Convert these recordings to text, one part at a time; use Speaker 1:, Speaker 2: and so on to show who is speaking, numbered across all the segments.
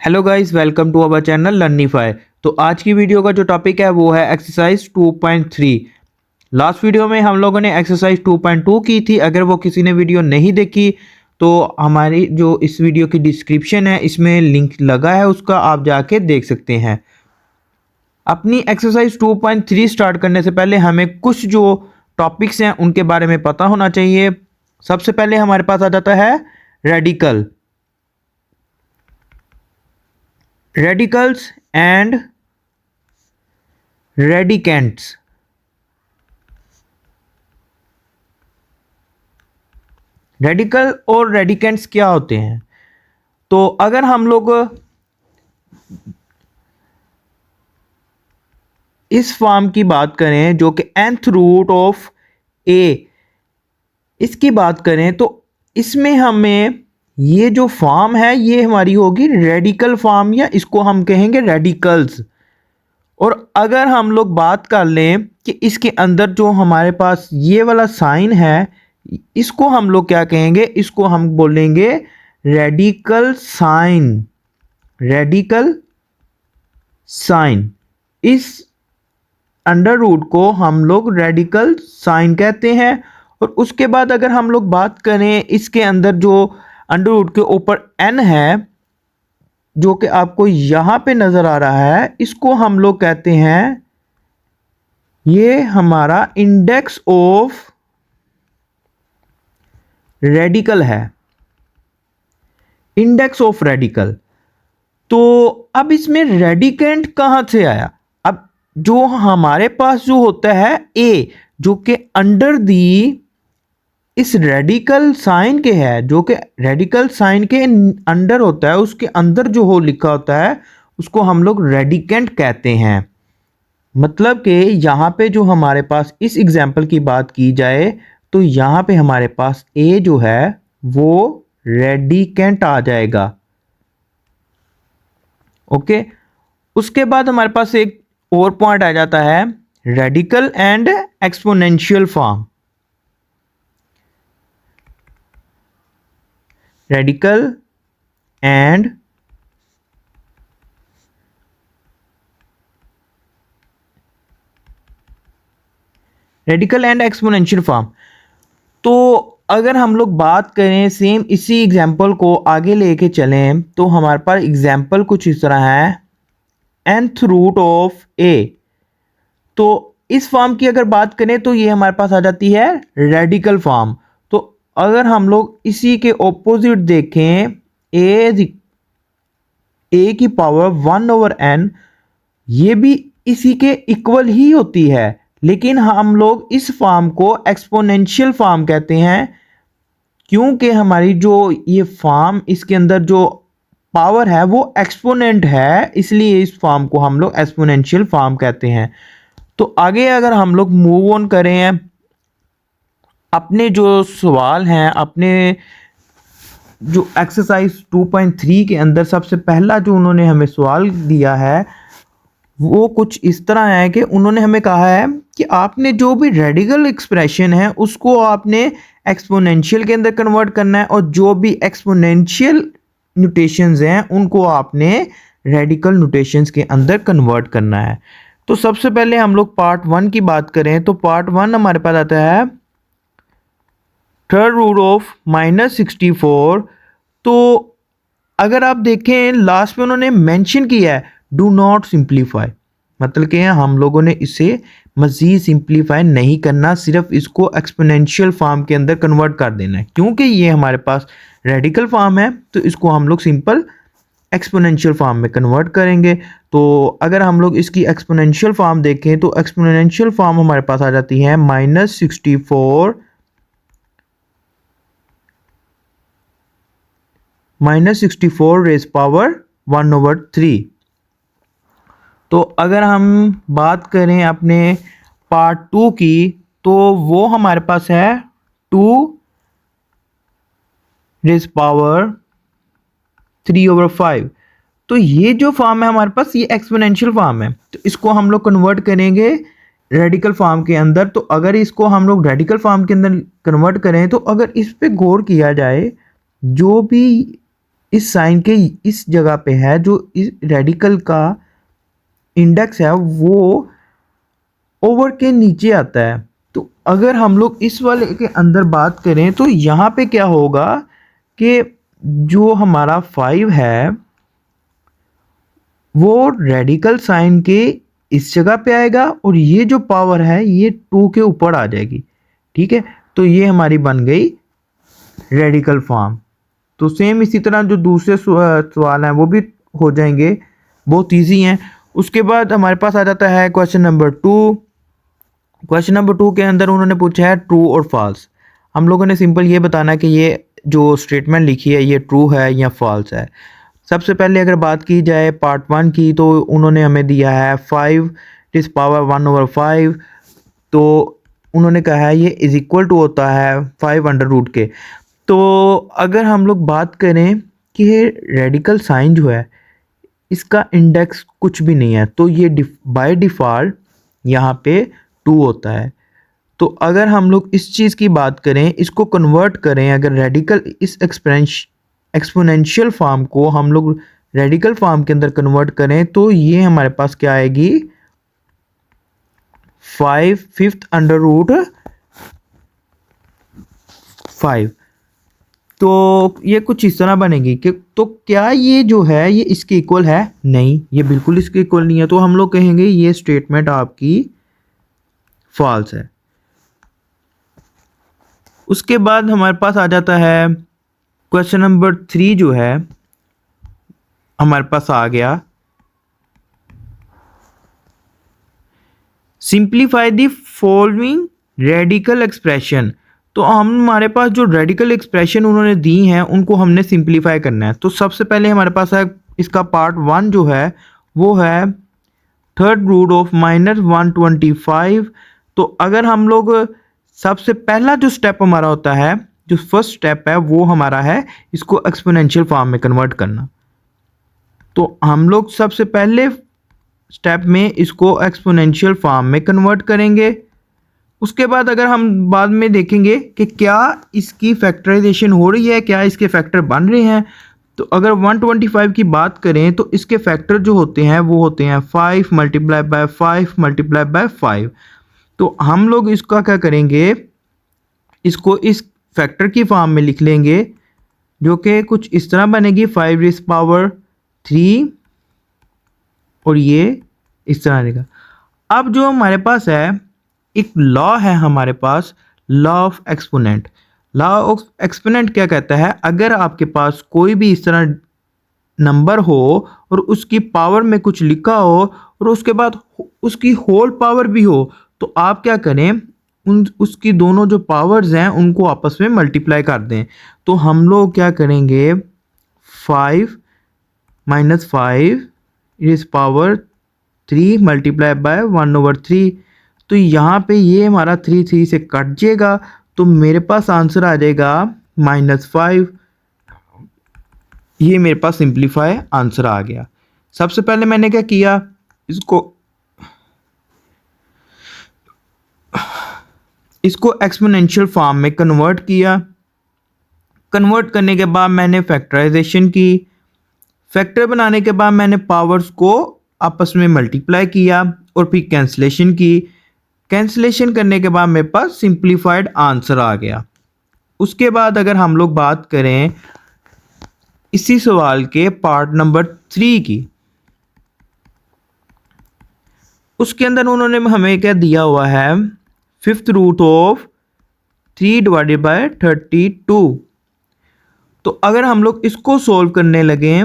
Speaker 1: Hello guys, welcome to our channel Learnify. तो आज की वीडियो का जो टॉपिक है वो है एक्सरसाइज 2.3। लास्ट वीडियो में हम लोगों ने एक्सरसाइज 2.2 की थी। अगर वो किसी ने वीडियो नहीं देखी तो हमारी जो इस वीडियो की डिस्क्रिप्शन है इसमें लिंक लगा है, उसका आप जाके देख सकते हैं। अपनी एक्सरसाइज 2.3 स्टार्ट करने से पहले हमें कुछ जो टॉपिक्स हैं उनके बारे में पता होना चाहिए। सबसे पहले हमारे पास आ जाता है radical, radicals and radicands. Radical और रेडिकेंट्स क्या होते हैं? तो अगर हम लोग इस फॉर्म की बात करें जो कि nth रूट ऑफ ए, इसकी बात करें तो इसमें हमें ये जो फॉर्म है ये हमारी होगी रेडिकल फॉर्म, या इसको हम कहेंगे रेडिकल्स। और अगर हम लोग बात कर लें कि इसके अंदर जो हमारे पास ये वाला साइन है इसको हम लोग क्या कहेंगे? इसको हम बोलेंगे रेडिकल साइन। रेडिकल साइन, इस अंडर रूट को हम लोग रेडिकल साइन कहते हैं। और उसके बाद अगर हम लोग बात करें इसके अंदर जो अंडर रूट के ऊपर n है जो कि आपको यहां पे नजर आ रहा है, इसको हम लोग कहते हैं ये हमारा इंडेक्स ऑफ रेडिकल है। Index of radical. तो अब इसमें रेडिकेंट कहां से आया? अब जो हमारे पास जो होता है ए, जो कि अंडर दी इस रेडिकल साइन के है, जो कि रेडिकल साइन के अंडर होता है, उसके अंदर जो हो लिखा होता है उसको हम लोग रेडिकेंट कहते हैं। मतलब कि यहां पे जो हमारे पास इस एग्जाम्पल की बात की जाए तो यहां पे हमारे पास ए जो है वो रेडिकेंट आ जाएगा। ओके, उसके बाद हमारे पास एक और पॉइंट आ जाता है radical and exponential form. Radical and exponential form. तो अगर हम लोग बात करें सेम इसी एग्जाम्पल को आगे लेके चलें तो हमारे पास एग्जाम्पल कुछ इस तरह है nth रूट ऑफ ए। तो इस फॉर्म की अगर बात करें तो ये हमारे पास आ जाती है रेडिकल फॉर्म। तो अगर हम लोग इसी के ऑपोजिट देखें ए की पावर 1/n, ये भी इसी के इक्वल ही होती है, लेकिन हम लोग इस फॉर्म को एक्सपोनेंशियल फॉर्म कहते हैं क्योंकि हमारी जो ये फॉर्म इसके अंदर जो पावर है वो एक्सपोनेंट है, इसलिए इस फॉर्म को हम लोग एक्सपोनेंशियल फॉर्म कहते हैं। तो आगे अगर हम लोग मूव ऑन करें अपने जो सवाल हैं, अपने जो एक्सरसाइज 2.3 के अंदर सबसे पहला जो उन्होंने हमें सवाल दिया है वो कुछ इस तरह है कि उन्होंने हमें कहा है कि आपने जो भी रेडिकल एक्सप्रेशन है उसको आपने एक्सपोनेंशियल के अंदर कन्वर्ट करना है, और जो भी एक्सपोनेंशियल नोटेशंस हैं उनको आपने रेडिकल नोटेशंस के अंदर कन्वर्ट करना है। तो सबसे पहले हम लोग पार्ट 1 की बात करें तो पार्ट 1 हमारे पास आता है थर्ड रूट ऑफ -64। तो अगर आप देखें लास्ट में उन्होंने मेंशन किया है डू नॉट सिंप्लीफाई, मतलब कि हम लोगों ने इसे मज़ीद सिंप्लीफाई नहीं करना, सिर्फ इसको एक्सपोनेंशियल फॉर्म के अंदर कन्वर्ट कर देना है। क्योंकि ये हमारे पास रेडिकल फॉर्म है तो इसको हम लोग सिंपल एक्सपोनेंशियल फॉर्म में कन्वर्ट करेंगे। तो अगर हम लोग इसकी एक्सपोनेंशियल फॉर्म देखें तो एक्सपोनेंशियल फॉर्म हमारे पास आ जाती है -64 रेज़ पावर 1/3। तो अगर हम बात करें अपने पार्ट 2 की तो वो हमारे पास है 2 रेज़ पावर 3/5। तो ये जो फॉर्म है हमारे पास ये एक्सपोनेंशियल फॉर्म है, तो इसको हम लोग कन्वर्ट करेंगे रेडिकल फॉर्म के अंदर। तो अगर इसको हम लोग रेडिकल फॉर्म के अंदर कन्वर्ट करें तो अगर इस पे गौर किया जाए जो भी इस साइन के इस जगह पे है, जो इस रेडिकल का इंडेक्स है वो ओवर के नीचे आता है। तो अगर हम लोग इस वाले के अंदर बात करें तो यहाँ पे क्या होगा कि जो हमारा 5 है वो रेडिकल साइन के इस जगह पे आएगा और ये जो पावर है ये 2 के ऊपर आ जाएगी। ठीक है, तो ये हमारी बन गई रेडिकल फॉर्म। तो सेम इसी तरह जो दूसरे सवाल हैं वो भी हो जाएंगे, बहुत इजी हैं। उसके बाद हमारे पास आ जाता है क्वेश्चन नंबर 2। क्वेश्चन नंबर 2 के अंदर उन्होंने पूछा है ट्रू और फॉल्स। हम लोगों ने सिंपल ये बताना है कि ये जो स्टेटमेंट लिखी है ये ट्रू है या फॉल्स है। सबसे पहले अगर बात की जाए पार्ट 1 की, तो उन्होंने हमें दिया है 5 इस पावर 1/5। तो उन्होंने कहा है ये इज इक्वल टू होता है 5 अंडर रूट के। तो अगर हम लोग बात करें कि रेडिकल साइन जो है इसका इंडेक्स कुछ भी नहीं है, तो ये बाय डिफ़ॉल्ट यहाँ पे 2 होता है। तो अगर हम लोग इस चीज़ की बात करें, इसको कन्वर्ट करें, अगर रेडिकल इस एक्सपोनेंशियल फॉर्म को हम लोग रेडिकल फॉर्म के अंदर कन्वर्ट करें तो ये हमारे पास क्या आएगी 5/5 अंडर रूट 5। तो ये कुछ इस तरह बनेगी कि तो क्या ये जो है ये इसके इक्वल है? नहीं, ये बिल्कुल इसके इक्वल नहीं है। तो हम लोग कहेंगे ये स्टेटमेंट आपकी फॉल्स है। उसके बाद हमारे पास आ जाता है क्वेश्चन नंबर 3 जो है हमारे पास आ गया, simplify the following radical expression. तो हमारे पास जो रेडिकल एक्सप्रेशन उन्होंने दी हैं उनको हमने सिंप्लीफाई करना है। तो सबसे पहले हमारे पास है इसका पार्ट 1 जो है वो है थर्ड रूट ऑफ -125। तो अगर हम लोग सबसे पहला जो स्टेप हमारा होता है, जो फर्स्ट स्टेप है वो हमारा है इसको एक्सपोनेंशियल फॉर्म में कन्वर्ट करना। तो हम लोग सबसे पहले स्टेप में इसको एक्सपोनेंशियल फॉर्म में कन्वर्ट करेंगे। उसके बाद अगर हम बाद में देखेंगे कि क्या इसकी फैक्टराइजेशन हो रही है, क्या इसके फैक्टर बन रहे हैं। तो अगर 125 की बात करें तो इसके फैक्टर जो होते हैं वो होते हैं 5 मल्टीप्लाई बाय 5 मल्टीप्लाई बाय 5। तो हम लोग इसका क्या करेंगे, इसको इस फैक्टर की फॉर्म में लिख लेंगे जो कि कुछ इस तरह बनेगी 5⁻³ और ये इस तरह आएगा। अब जो हमारे पास है एक लॉ है हमारे पास, law of exponent. Law of exponent क्या कहता है, अगर आपके पास कोई भी इस तरह नंबर हो और उसकी पावर में कुछ लिखा हो और उसके बाद उसकी होल पावर भी हो, तो आप क्या करें, उसकी दोनों जो पावर्स हैं उनको आपस में मल्टीप्लाई कर दें। तो हम लोग क्या करेंगे 5 - 5 इस पावर 3 मल्टीप्लाई बाय 1/3। तो यहाँ पे ये हमारा 3 से कट जाएगा, तो मेरे पास आंसर आ जाएगा -5। ये मेरे पास सिंप्लीफाई आंसर आ गया। सबसे पहले मैंने क्या किया, इसको एक्सपोनेंशियल फॉर्म में कन्वर्ट किया। कन्वर्ट करने के बाद मैंने फैक्टराइजेशन की। फैक्टर बनाने के बाद मैंने पावर्स को आपस में मल्टीप्लाई किया और फिर कैंसलेशन की। कैंसलेशन करने के बाद मेरे पास सिंप्लीफाइड आंसर आ गया। उसके बाद अगर हम लोग बात करें इसी सवाल के पार्ट नंबर 3 की, उसके अंदर उन्होंने हमें क्या दिया हुआ है 5th रूट ऑफ 3/32। तो अगर हम लोग इसको सॉल्व करने लगे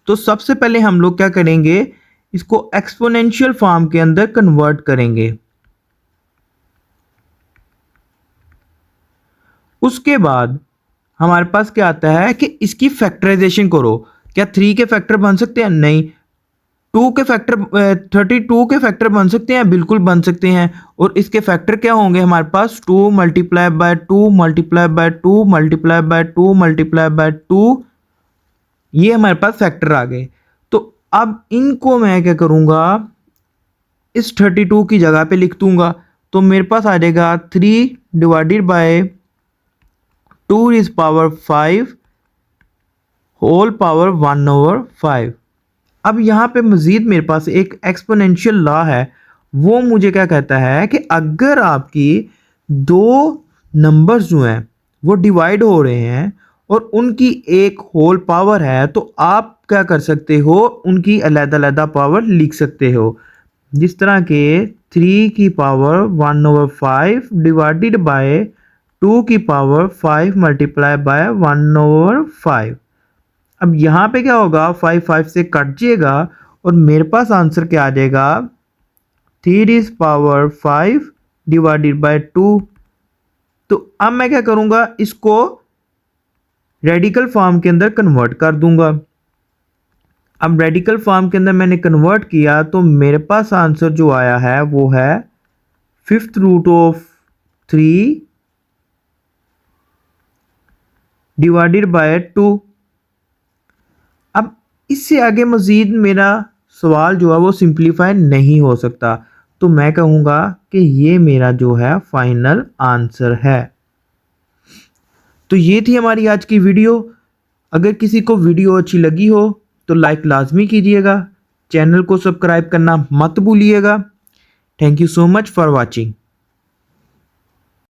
Speaker 1: तो सबसे पहले हम लोग क्या करेंगे, इसको एक्सपोनेंशियल फॉर्म के अंदर कन्वर्ट करेंगे। उसके बाद हमारे पास क्या आता है कि इसकी फैक्टराइजेशन करो। क्या 3 के फैक्टर बन सकते हैं? नहीं। 2 के फैक्टर 32 के फैक्टर बन सकते हैं? बिल्कुल बन सकते हैं। और इसके फैक्टर क्या होंगे हमारे पास 2 multiply by 2 multiply by 2 multiply by 2 multiply by 2, ये हमारे पास फैक्टर आ गए। तो अब इनको मैं क्या करूँगा, इस 32 की जगह पे लिख दूंगा। तो मेरे पास आ जाएगा 3 divided by 2 is power 5 whole power 1/5। अब यहाँ पे मज़ीद मेरे पास एक एक्सपोनेंशियल लॉ है, वो मुझे क्या कहता है कि अगर आपकी दो नंबर्स जो हैं वो डिवाइड हो रहे हैं और उनकी एक होल पावर है, तो आप क्या कर सकते हो, उनकी अलग-अलग पावर लिख सकते हो। जिस तरह के 3 की पावर 1/5 डिवाइडेड बाय 2 की पावर 5 मल्टीप्लाई बाय 1/5। अब यहाँ पे क्या होगा, 5 5 से कट जाएगा और मेरे पास आंसर क्या आ जाएगा, 3 इज पावर 5 डिवाइडेड बाय 2। तो अब मैं क्या करूँगा, इसको रेडिकल फॉर्म के अंदर कन्वर्ट कर दूंगा। अब रेडिकल फॉर्म के अंदर मैंने कन्वर्ट किया तो मेरे पास आंसर जो आया है वो है 5th root of 3 divided by 2। अब इससे आगे मज़ीद मेरा सवाल जो है वो सिंप्लीफाई नहीं हो सकता, तो मैं कहूँगा कि ये मेरा जो है फाइनल आंसर है। तो ये थी हमारी आज की वीडियो। अगर किसी को वीडियो अच्छी लगी हो तो लाइक लाजमी कीजिएगा, चैनल को सब्सक्राइब करना मत भूलिएगा। Thank you so much for watching.